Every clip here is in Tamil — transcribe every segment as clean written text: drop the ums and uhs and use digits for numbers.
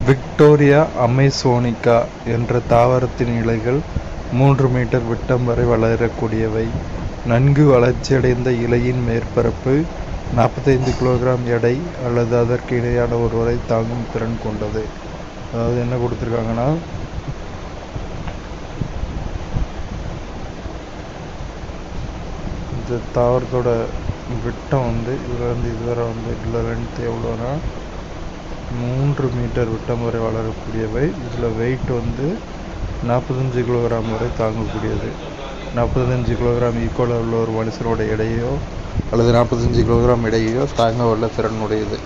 விக்டோரியா அமேசோனிகா என்ற தாவரத்தின் இலைகள் 3 மீட்டர் விட்டம் வரை வளரக்கூடியவை. நன்கு வளர்ச்சியடைந்த இலையின் மேற்பரப்பு 45 கிலோகிராம் எடை அல்லது அதற்கு இணையான ஒருவரை தாங்கும் திறன் கொண்டது. அதாவது என்ன கொடுத்துருக்காங்கன்னா, இந்த தாவரத்தோட விட்டம் இதுலேருந்து இதுவரை இதில் லென்த் எவ்வளோனா 3 மீட்டர் விட்டம் வரை வளரக்கூடியவை. இதில் வெயிட் 45 கிலோகிராம் வரை தாங்கக்கூடியது. 45 கிலோகிராம் ஈக்குவலாக உள்ள ஒரு மனுஷனோட எடையோ அல்லது 45 கிலோகிராம் எடையோ தாங்க வல்ல திறனுடையது.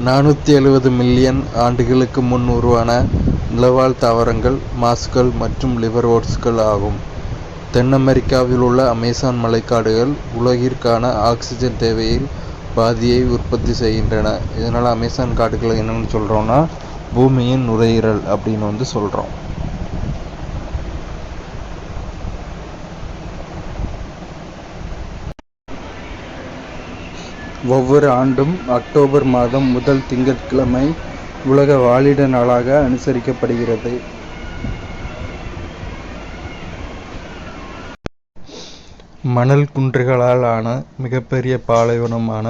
$470 மில்லியன் ஆண்டுகளுக்கு முன் உருவான நிலவாழ் தாவரங்கள் மாஸ்கள் மற்றும் லிவர்வோர்ட்ஸ்கள் ஆகும். தென் அமெரிக்காவில் உள்ள அமேசான் மழைக்காடுகள் உலகிற்கான ஆக்சிஜன் தேவையில் பாதியை உற்பத்தி செய்கின்றன. இதனால் அமேசான் காடுகளை என்னென்னு சொல்கிறோன்னா, பூமியின் நுரையீரல் அப்படின்னு சொல்கிறோம். ஒவ்வொரு ஆண்டும் அக்டோபர் மாதம் முதல் திங்கட்கிழமை உலக வாழிட நாளாக அனுசரிக்கப்படுகிறது. மணல் குன்றுகளால் ஆன மிகப்பெரிய பாலைவனமான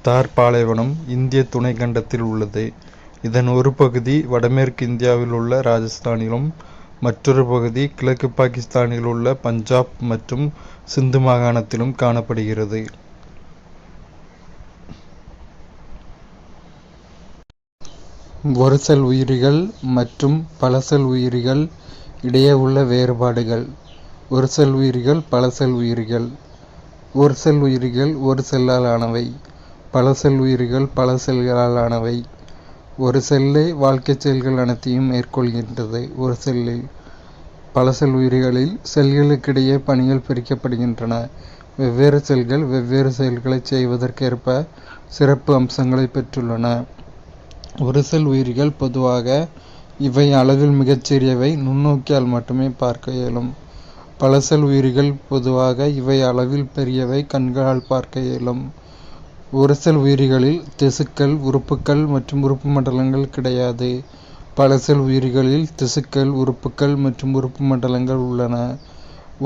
தார் பாலைவனம் இந்திய துணைக்கண்டத்தில் உள்ளது. இதன் ஒரு பகுதி வடமேற்கு இந்தியாவில் உள்ள ராஜஸ்தானிலும், மற்றொரு பகுதி கிழக்கு பாகிஸ்தானில் உள்ள பஞ்சாப் மற்றும் சிந்து மாகாணத்திலும் காணப்படுகிறது. ஒரு செல் உயிரிகள் மற்றும் பல செல் உயிரிகள் இடையே உள்ள வேறுபாடுகள். ஒரு செல் உயிரிகள் பல செல் உயிரிகள். ஒரு செல் உயிரிகள் ஒரு செல்லால் ஆனவை. பல செல் உயிரிகள் பல செல்களால் ஆனவை. ஒரு செல்லே வாழ்க்கை செயல்கள் அனைத்தையும் மேற்கொள்கின்றது. ஒரு செல்லில் பல செல் உயிரிகளில் செல்களுக்கிடையே பணிகள் பிரிக்கப்படுகின்றன. வெவ்வேறு செல்கள் வெவ்வேறு செயல்களை செய்வதற்கேற்ப சிறப்பு அம்சங்களை பெற்றுள்ளன. ஒரு செல் உயிரிகள் பொதுவாக இவை அளவில் மிகச்சிறியவை, நுண்ணோக்கியால் மட்டுமே பார்க்க இயலும். பல செல் உயிரிகள் பொதுவாக இவை அளவில் பெரியவை, கண்களால் பார்க்க இயலும். ஒரு செல் உயிரிகளில் திசுக்கள், உறுப்புக்கள் மற்றும் உறுப்பு மண்டலங்கள் கிடையாது. பல செல் உயிரிகளில் திசுக்கள், உறுப்புக்கள் மற்றும் உறுப்பு மண்டலங்கள் உள்ளன.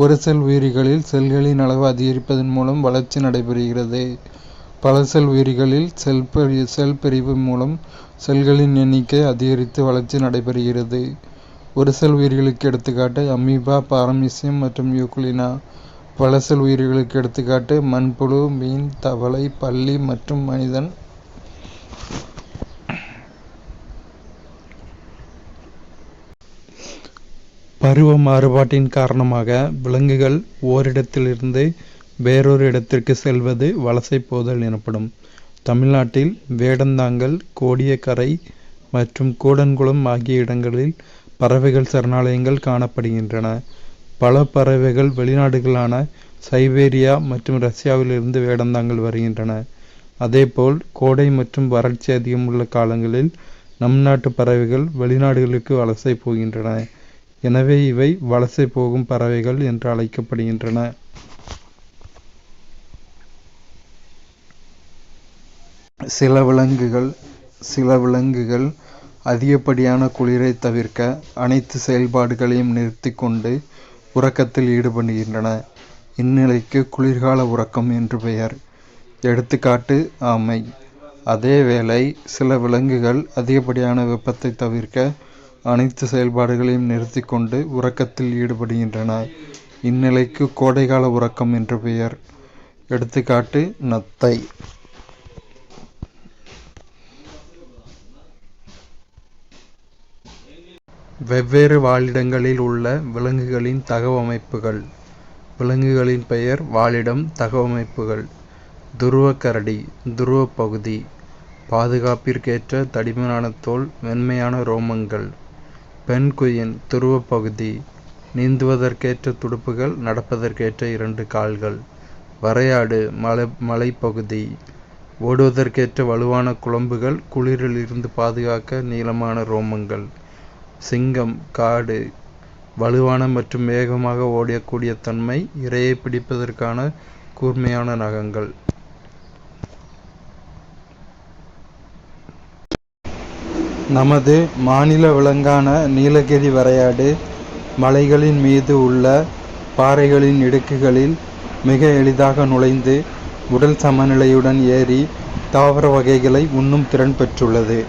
ஒரு செல் உயிரிகளில் செல்களின் அளவு அதிகரிப்பதன் மூலம் வளர்ச்சி நடைபெறுகிறது. பல செல் உயிரிகளில் செல் பிரிவு மூலம் செல்களின் எண்ணிக்கை அதிகரித்து வளர்ச்சி நடைபெறுகிறது. ஒரு செல் உயிரிகளுக்கு எடுத்துக்காட்டு அமீபா, பாரமீசியம் மற்றும் யூகுலினா. பல செல் உயிரிகளுக்கு எடுத்துக்காட்டு மண்புழு, மீன், தவளை, பல்லி மற்றும் மனிதன். பருவ மாறுபாட்டின் காரணமாக விலங்குகள் ஓரிடத்திலிருந்து வேறொரு இடத்திற்கு செல்வது வலசை போதல் எனப்படும். தமிழ்நாட்டில் வேடந்தாங்கல், கோடியக்கரை மற்றும் கூடன்குளம் ஆகிய இடங்களில் பறவைகள் சரணாலயங்கள் காணப்படுகின்றன. பல பறவைகள் வெளிநாடுகளான சைபீரியா மற்றும் ரஷ்யாவிலிருந்து வேடந்தாங்கல் வருகின்றன. அதேபோல் கோடை மற்றும் வறட்சி அதிகம் உள்ள காலங்களில் நம் நாட்டு பறவைகள் வெளிநாடுகளுக்கு வலசை போகின்றன. எனவே இவை வலசை போகும் பறவைகள் என்று அழைக்கப்படுகின்றன. சில விலங்குகள் அதிகப்படியான குளிரை தவிர்க்க அனைத்து செயல்பாடுகளையும் நிறுத்தி கொண்டு உறக்கத்தில் ஈடுபடுகின்றன. இந்நிலைக்கு குளிர்கால உறக்கம் என்று பெயர். எடுத்துக்காட்டு ஆமை. அதேவேளை சில விலங்குகள் அதிகப்படியான வெப்பத்தை தவிர்க்க அனைத்து செயல்பாடுகளையும் நிறுத்தி கொண்டு உறக்கத்தில் ஈடுபடுகின்றன. இந்நிலைக்கு கோடைகால உறக்கம் என்று பெயர். எடுத்துக்காட்டு நத்தை. வெவ்வேறு வாழிடங்களில் உள்ள விலங்குகளின் தகவமைப்புகள். விலங்குகளின் பெயர், வாழிடம், தகவமைப்புகள். துருவக்கரடி, துருவப் பகுதி, பாதுகாப்பிற்கேற்ற தடிமனான தோல், மென்மையான ரோமங்கள். பென்குயின், துருவப் பகுதி, நீந்துவதற்கேற்ற துடுப்புகள், நடப்பதற்கேற்ற 2 கால்கள். வரையாடு, மலைப்பகுதி, ஓடுவதற்கேற்ற வலுவான குளம்புகள், குளிரில் இருந்து பாதுகாக்க நீளமான ரோமங்கள். சிங்கம், காடு, வலுவான மற்றும் வேகமாக ஓடக்கூடிய தன்மை, இரையை பிடிப்பதற்கான கூர்மையான நகங்கள். நமது மாநில விலங்கான நீலகிரி வரையாடு மலைகளின் மீது உள்ள பாறைகளின் இடுக்குகளில் மிக எளிதாக நுழைந்து உடல் சமநிலையுடன் ஏறி தாவர வகைகளை உண்ணும் திறன் பெற்றுள்ளது.